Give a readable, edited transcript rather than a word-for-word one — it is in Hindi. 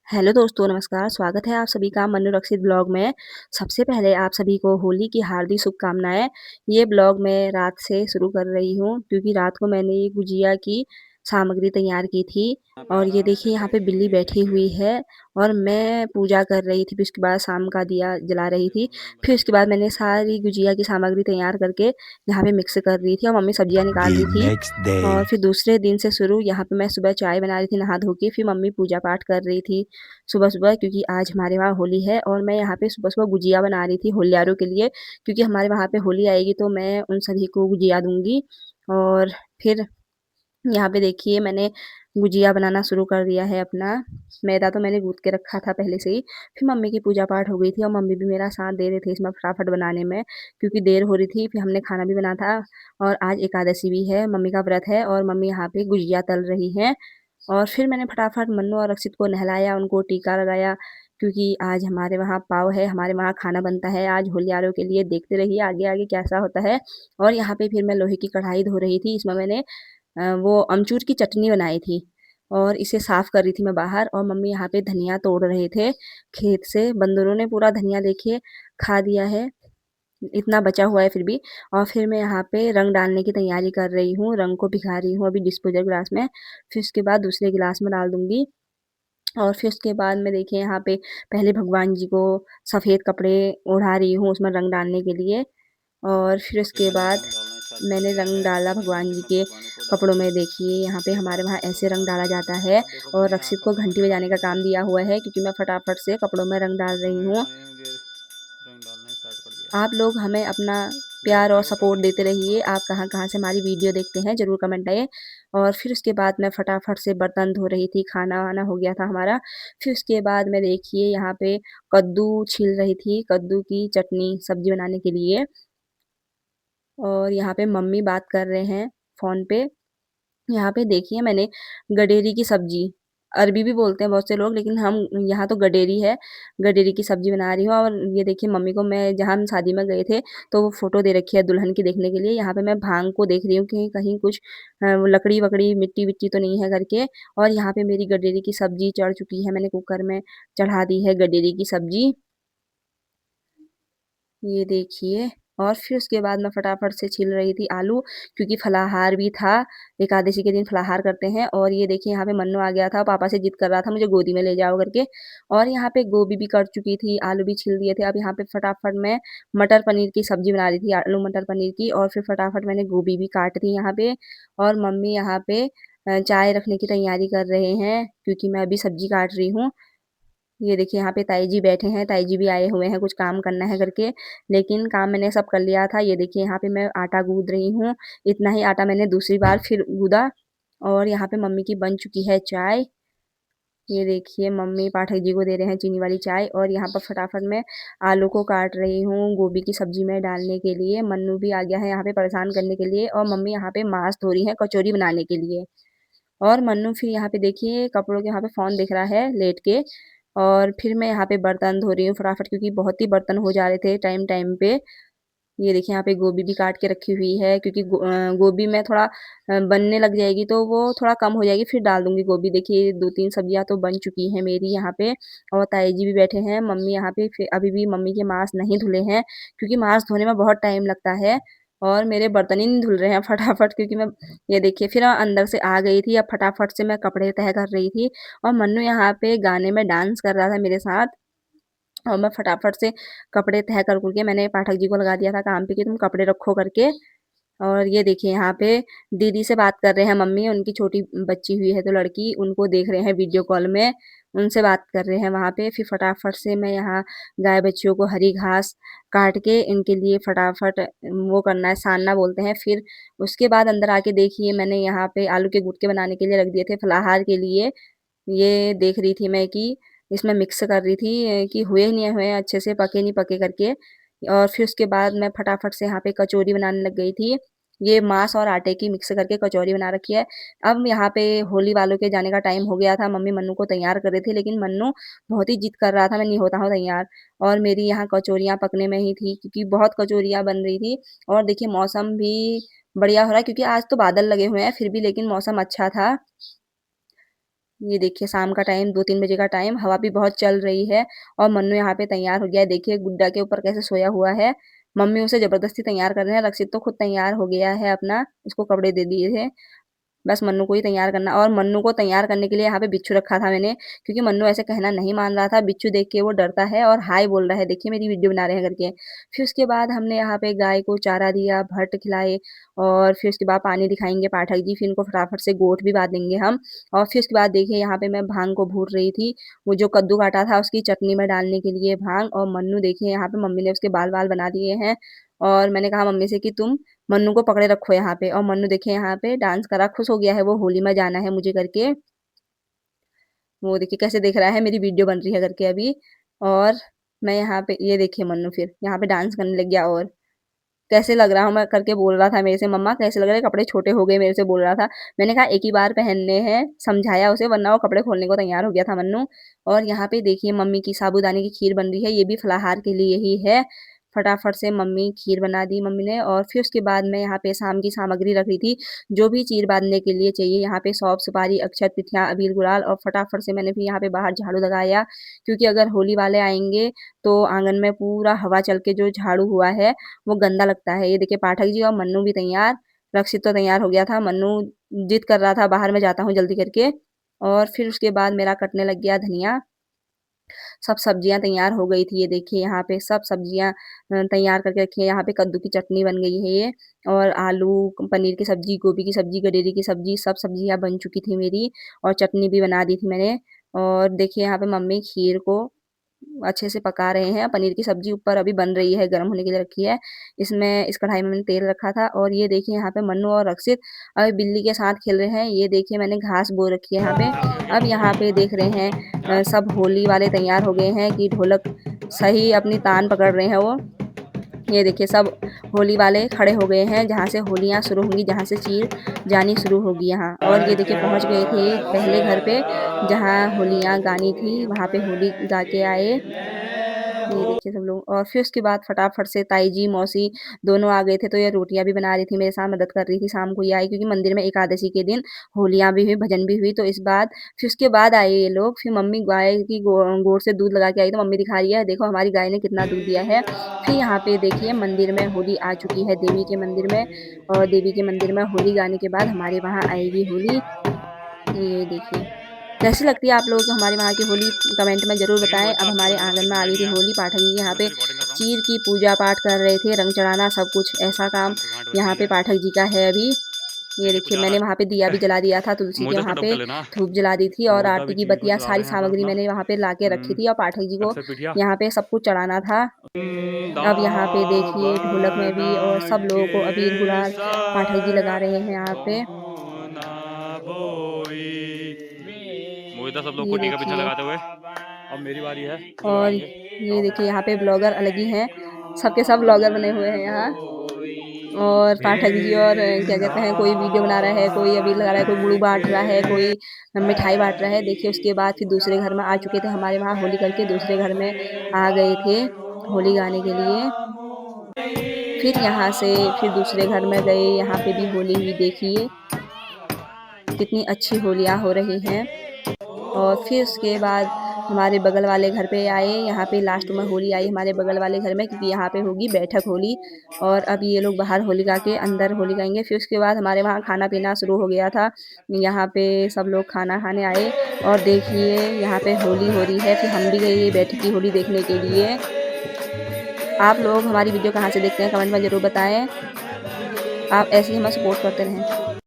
हेलो दोस्तों, नमस्कार। स्वागत है आप सभी का मनोरक्षित ब्लॉग में। सबसे पहले आप सभी को होली की हार्दिक शुभकामनाएँ। ये ब्लॉग मैं रात से शुरू कर रही हूँ क्योंकि रात को मैंने ये गुजिया की सामग्री तैयार की थी और ये देखिए यहाँ पे बिल्ली बैठी हुई है और मैं पूजा कर रही थी, फिर उसके बाद शाम का दिया जला रही थी। फिर उसके बाद मैंने सारी गुजिया की सामग्री तैयार करके यहाँ पे मिक्स कर रही थी और मम्मी सब्जियाँ निकाल The रही थी। next और day. फिर दूसरे दिन से शुरू यहाँ पे मैं सुबह चाय बना रही थी नहा धो के, फिर मम्मी पूजा पाठ कर रही थी सुबह-सुबह क्योंकि आज हमारे वहाँ होली है और मैं यहाँ पे सुबह-सुबह गुजिया बना रही थी होलियारों के लिए क्योंकि हमारे वहाँ पे होली आएगी तो मैं उन सभी को गुजिया दूँगी। और फिर यहाँ पे देखिए मैंने गुजिया बनाना शुरू कर दिया है अपना। मैदा तो मैंने गूँथ के रखा था पहले से ही। फिर मम्मी की पूजा पाठ हो गई थी और मम्मी भी मेरा साथ दे रहे थे इसमें फटाफट बनाने में क्योंकि देर हो रही थी। फिर हमने खाना भी बना था और आज एकादशी भी है, मम्मी का व्रत है और मम्मी यहाँ पे गुजिया तल रही हैं। और फिर मैंने फटाफट मन्नू और अक्षित को नहलाया, उनको टीका लगाया क्योंकि आज हमारे वहाँ पाव है, हमारे वहाँ खाना बनता है आज होलियारों के लिए। देखते रहिए आगे-आगे कैसा होता है। और यहाँ पे फिर मैं लोहे की कढ़ाई धो रही थी, इसमें मैंने वो अमचूर की चटनी बनाई थी और इसे साफ़ कर रही थी मैं बाहर और मम्मी यहाँ पे धनिया तोड़ रहे थे खेत से। बंदरों ने पूरा धनिया देखिए खा दिया है, इतना बचा हुआ है फिर भी। और फिर मैं यहाँ पे रंग डालने की तैयारी कर रही हूँ, रंग को भिगा रही हूँ अभी डिस्पोज़ल ग्लास में, फिर उसके बाद दूसरे गिलास में डाल दूँगी। और फिर उसके बाद मैं देखिए यहाँ पे पहले भगवान जी को सफ़ेद कपड़े ओढ़ा रही हूँ उसमें रंग डालने के लिए और फिर उसके मैंने बाद रंग डालना स्टार्ट कर मैंने दिया रंग है। डाला मैंने भगवान जी अपने के भगवानों को डाल कपड़ों दिया में। है। देखिए यहाँ पे हमारे वहाँ और ऐसे रंग डाला जाता है अब देखो और मैंने यहाँ रक्षित को कपड़ों में घंटी निकाल बजाने का के काम रखा दिया है। हुआ है क्योंकि मैं फटाफट से कपड़ों में रंग डाल और रही मैं हूँ। पानी में भी रंग डालना स्टार्ट कर दिया आप है। लोग हमें अपना प्यार और देखते हो सपोर्ट कब देते रहिए। करूँगा। आप कहाँ-कहाँ से हमारी वीडियो देखते हैं ज़रूर कमेंट आइए। और फिर उसके बाद मैं फटाफट से बर्तन धो रही थी, खाना-वाना हो गया था हमारा। फिर उसके बाद मैं देखिए यहाँ पे कद्दू छील रही थी, कद्दू की चटनी सब्ज़ी बनाने के लिए। और यहाँ पे मम्मी बात कर रहे हैं फ़ोन पे। यहाँ पे देखिए मैंने गडेरी की सब्ज़ी, अरबी भी बोलते हैं बहुत से लोग लेकिन हम यहाँ तो गडेरी है, गडेरी की सब्ज़ी बना रही हूँ। और ये देखिए मम्मी को मैं जहाँ हम शादी में गए थे तो वो फ़ोटो दे रखी है दुल्हन की देखने के लिए। यहाँ पे मैं भांग को देख रही हूँ कि कहीं कुछ वो लकड़ी-वकड़ी, मिट्टी-विट्टी तो नहीं है करके। और यहाँ पे मेरी गडेरी की सब्ज़ी चढ़ चुकी है, मैंने कुकर में चढ़ा दी है गडेरी की सब्ज़ी। ये देखिए। और फिर उसके बाद मैं फटाफट से छील रही थी आलू क्योंकि फलाहार भी था, एकादशी के दिन फलाहार करते हैं। और ये देखिए यहाँ पे मन्नू आ गया था, पापा से ज़िद कर रहा था मुझे गोदी में ले जाओ करके। और यहाँ पे गोभी भी कट चुकी थी, आलू भी छील दिए थे। अब यहाँ पे फटाफट मैं मटर पनीर की सब्ज़ी बना रही थी, आलू मटर पनीर की। और फिर फटाफट मैंने गोभी भी काट दी यहाँ पे। और मम्मी यहाँ पे चाय रखने की तैयारी कर रहे हैं क्योंकि मैं अभी सब्ज़ी काट रही हूँ। ये देखिए यहाँ पे ताई जी बैठे हैं, ताई जी भी आए हुए हैं कुछ काम करना है करके, लेकिन काम मैंने सब कर लिया था। ये देखिए यहाँ पे मैं आटा गूँथ रही हूँ, इतना ही आटा मैंने दूसरी बार फिर गूँधा। और यहाँ पे मम्मी की बन चुकी है चाय। ये देखिए मम्मी पाठक जी को दे रहे हैं चीनी वाली चाय। और यहाँ पर फटाफट मैं आलू को काट रही हूँ गोभी की सब्ज़ी में डालने के लिए। मन्नू भी आ गया है यहाँ पे परेशान करने के लिए और मम्मी यहाँ पे मांस धो रही हैं कचौरी बनाने के लिए। और मन्नू फिर यहाँ पे देखिए कपड़ों के यहाँ पे फ़ोन देख रहा है लेट के। और फिर मैं यहाँ पे बर्तन धो रही हूँ फटाफट क्योंकि बहुत ही बर्तन हो जा रहे थे टाइम-टाइम पे। ये देखिए यहाँ पे गोभी भी काट के रखी हुई है क्योंकि गोभी में थोड़ा बनने लग जाएगी तो वो थोड़ा कम हो जाएगी फिर डाल दूँगी गोभी। देखिए 2-3 सब्जियाँ तो बन चुकी हैं मेरी यहाँ पे। और ताई जी भी बैठे हैं, मम्मी यहाँ पे फिर अभी भी मम्मी के माँस नहीं धुले हैं क्योंकि माँस धोने में बहुत टाइम लगता है। और मेरे बर्तन ही नहीं धुल रहे हैं फटाफट क्योंकि मैं ये देखिए फिर अंदर से आ गई थी, अब फटाफट से मैं कपड़े तह कर रही थी। और मन्नू यहाँ पे गाने में डांस कर रहा था मेरे साथ। और मैं फटाफट से कपड़े तह कर के मैंने पाठक जी को लगा दिया था काम पे कि तुम कपड़े रखो करके। और ये देखिए यहाँ पे दीदी से बात कर रहे हैं मम्मी, उनकी छोटी बच्ची हुई है तो लड़की, उनको देख रहे हैं वीडियो कॉल में, उनसे बात कर रहे हैं वहाँ पे। फिर फटाफट से मैं यहाँ गाय बच्चियों को हरी घास काट के इनके लिए फटाफट वो करना है, सानना बोलते हैं। फिर उसके बाद अंदर आके देखिए मैंने यहाँ पे आलू के गुटके बनाने के लिए रख दिए थे फलाहार के लिए। ये देख रही थी मैं कि इसमें मिक्स कर रही थी कि हुए नहीं हुए अच्छे से, पके नहीं पके करके। और फिर उसके बाद मैं फटाफट से यहाँ पे कचौरी बनाने लग गई थी। ये माँस और आटे की मिक्स करके कचौरी बना रखी है। अब यहाँ पे होली वालों के जाने का टाइम हो गया था, मम्मी मन्नू को तैयार कर रही थी लेकिन मन्नू बहुत ही ज़िद कर रहा था, मैं नहीं होता हूँ तैयार। और मेरी यहाँ कचौरियाँ पकने में ही थी क्योंकि बहुत कचौरियाँ बन रही थी। और देखिए मौसम भी बढ़िया हो रहा है क्योंकि आज तो बादल लगे हुए हैं फिर भी लेकिन मौसम अच्छा था। ये देखिए शाम का टाइम 2-3 बजे का टाइम, हवा भी बहुत चल रही है और मन्नू यहाँ पे तैयार हो गया है। देखिए गुड्डा के ऊपर कैसे सोया हुआ है। मम्मी उसे ज़बरदस्ती तैयार कर रहे हैं। रक्षित तो खुद तैयार हो गया है अपना, इसको कपड़े दे दिए थे। बस मन्नू को ही तैयार करना और मन्नू को तैयार करने के लिए यहाँ पे बिच्छू रखा था मैंने, क्योंकि मन्नू ऐसे कहना नहीं मान रहा था। बिच्छू देख के वो डरता है और हाय बोल रहा है, देखिए मेरी वीडियो बना रहे हैं करके। फिर उसके बाद हमने यहाँ पे गाय को चारा दिया, भट्ट खिलाए और फिर उसके बाद पानी दिखाएँगे पाठक जी, फिर इनको फटाफट से गोठ भी बाँध देंगे हम। और फिर उसके बाद देखिए यहाँ पे मैं भांग को भून रही थी, वो जो कद्दू काटा था उसकी चटनी में डालने के लिए भांग। और मन्नू देखिए यहाँ पे मम्मी ने उसके बाल-वाल बना दिए हैं और मैंने कहा मम्मी से कि तुम मन्नू को पकड़े रखो यहाँ पे। और मन्नू देखिए यहाँ पे डांस करा, खुश हो गया है वो, होली में जाना है मुझे करके। वो देखिए कैसे देख रहा है मेरी वीडियो बन रही है करके अभी। और मैं यहाँ पे ये देखिए मन्नू फिर यहाँ पे डांस करने लग गया और कैसे लग रहा हूँ मैं करके बोल रहा था मेरे से, मम्मा कैसे लग रहे हैं, कपड़े छोटे हो गए मेरे से बोल रहा था। मैंने कहा एक ही बार पहनने हैं, समझाया उसे, वरना वो कपड़े खोलने को तैयार हो गया था मन्नू। और यहाँ पे देखिए मम्मी की साबूदाने की खीर बन रही है, ये भी फलाहार के लिए ही है। फटाफट से मम्मी खीर बना दी मम्मी ने। और फिर उसके बाद मैं यहाँ पे शाम की सामग्री रख रही थी, जो भी चीर बाँधने के लिए चाहिए। यहाँ पे सौंफ, सुपारी, अक्षत, पिठिया, अबीर, गुलाल और फटाफट से मैंने फिर यहाँ पे बाहर झाड़ू लगाया, क्योंकि अगर होली वाले आएँगे तो आँगन में पूरा हवा चल के जो झाड़ू हुआ है वो गंदा लगता है। ये देखिए पाठक जी और मन्नू भी तैयार, रक्षित तो तैयार हो गया था, मन्नू जिद कर रहा था बाहर मैं जाता हूँ जल्दी करके। और फिर उसके बाद मेरा कटने लग गया धनिया। सब सब्जियाँ तैयार हो गई थी, ये देखिए यहाँ पे सब सब्जियाँ तैयार करके रखी है। यहाँ पे कद्दू की चटनी बन गई है ये, और आलू, पनीर की सब्ज़ी, गोभी की सब्ज़ी, गडेरी की सब्ज़ी, सब सब्जियाँ बन चुकी थी मेरी और चटनी भी बना दी थी मैंने। और देखिए यहाँ पे मम्मी खीर को अच्छे से पका रहे हैं। पनीर की सब्ज़ी ऊपर अभी बन रही है, गरम होने के लिए रखी है। इसमें इस कढ़ाई में मैंने तेल रखा था और ये देखिए यहाँ पे मन्नू और रक्षित अभी बिल्ली के साथ खेल रहे हैं। ये देखिए मैंने घास बो रखी है यहाँ पे। अब यहाँ पे देख रहे हैं सब होली वाले तैयार हो गए हैं कि ढोलक सही अपनी तान पकड़ रहे हैं वो। ये देखिए सब होली वाले खड़े हो गए हैं, जहाँ से होलियाँ शुरू होंगी, जहाँ से चीर जानी शुरू होगी यहाँ। और ये देखिए पहुँच गए थे पहले घर पे, जहाँ होलियाँ गानी थी, वहाँ पे होली गा के आए। ये देखिए सब लोग। और फिर उसके बाद फटाफट से ताई जी, मौसी दोनों आ गए थे, तो ये रोटियाँ भी बना रही थी, मेरे साथ मदद कर रही थी। शाम को ये आई क्योंकि मंदिर में एकादशी के दिन होलियाँ भी हुई, भजन भी हुई, तो इस बाद फिर उसके बाद आए ये लोग। फिर मम्मी गाय की गोड़ से दूध लगा के आई, तो मम्मी दिखा रही है, देखो हमारी गाय ने कितना दूध दिया है। फिर यहाँ पे देखिए मंदिर में होली आ चुकी है, देवी के मंदिर में, और देवी के मंदिर में होली गाने के बाद हमारे वहाँ आएगी होली। ये देखिए। कैसी लगती है आप लोगों को हमारे वहाँ की होली, कमेंट में ज़रूर लेकिन बताएँ। बोलता अब आपकी हमारे बात मुझे आँगन में कोई आ गई समझ थी नहीं आया। होली, पाठक जी यहाँ मैं पे तो रिकॉर्डिंग कर रहा हूँ। चीर की पूजा-पाठ कर रहे थे, रंग चढ़ाना सब कुछ, ऐसा काम शाम को 8 बज यहाँ रही पे है। पाठक जी का है अभी। ये तेरी को देखिए जा मैंने रहा वहाँ पे दिया भी जला दिया था, तुलसी के मुझे वहाँ खत्म पे कर लेना। धूप जला दी थी और रोडा भी आरती की चीर को बत्तियाँ, चला सारी रहे हैं यहाँ पर सामग्री अपना। मैंने वहाँ पे लाके रखी थी और पाठक जी को अक्षर पीठिया। यहाँ पे सब कुछ चढ़ाना था। अब यहाँ पे देखिए ढोलक में भी और सब लोगों को अबीर, गुलाल पाठक जी लगा रहे हैं यहाँ पे। मोहिता सब लोग को ये टीका पीछा देखिए। लगाते हुए। अब मेरी बारी है, वो और लगाएंगे। ये देखिए यहाँ पे ब्लॉगर अलग ही हैं, सबके सब ब्लॉगर बने हुए हैं यहाँ। और पाठक जी और क्या कहते हैं, कोई वीडियो बना रहा है, कोई अबीर लगा रहा है, कोई गुड़ू बाँट रहा है, कोई मिठाई बाँट रहा है। देखिए उसके बाद फिर दूसरे घर में आ चुके थे, हमारे वहाँ होली करके दूसरे घर में आ गए थे होली गाने के लिए। फिर यहाँ से फिर दूसरे घर में गए, यहाँ पे भी होली हुई, देखिए कितनी अच्छी होलियाँ हो रही हैं। और फिर उसके बाद हमारे बगल वाले घर पे आए, यहाँ पे लास्ट में होली आई हमारे बगल वाले घर में, क्योंकि यहाँ पे होगी बैठक होली। और अब ये लोग बाहर होली गा के अंदर होली गाएँगे। फिर उसके बाद हमारे वहाँ खाना-पीना शुरू हो गया था। यहाँ पे सब लोग खाना खाने आए और देखिए यहाँ पे होली हो रही है। फिर हम भी गए बैठक की होली देखने के लिए। आप लोग हमारी वीडियो कहाँ से देखते हैं, कमेंट में ज़रूर बताएँ। आप ऐसे ही हमें सपोर्ट करते रहें।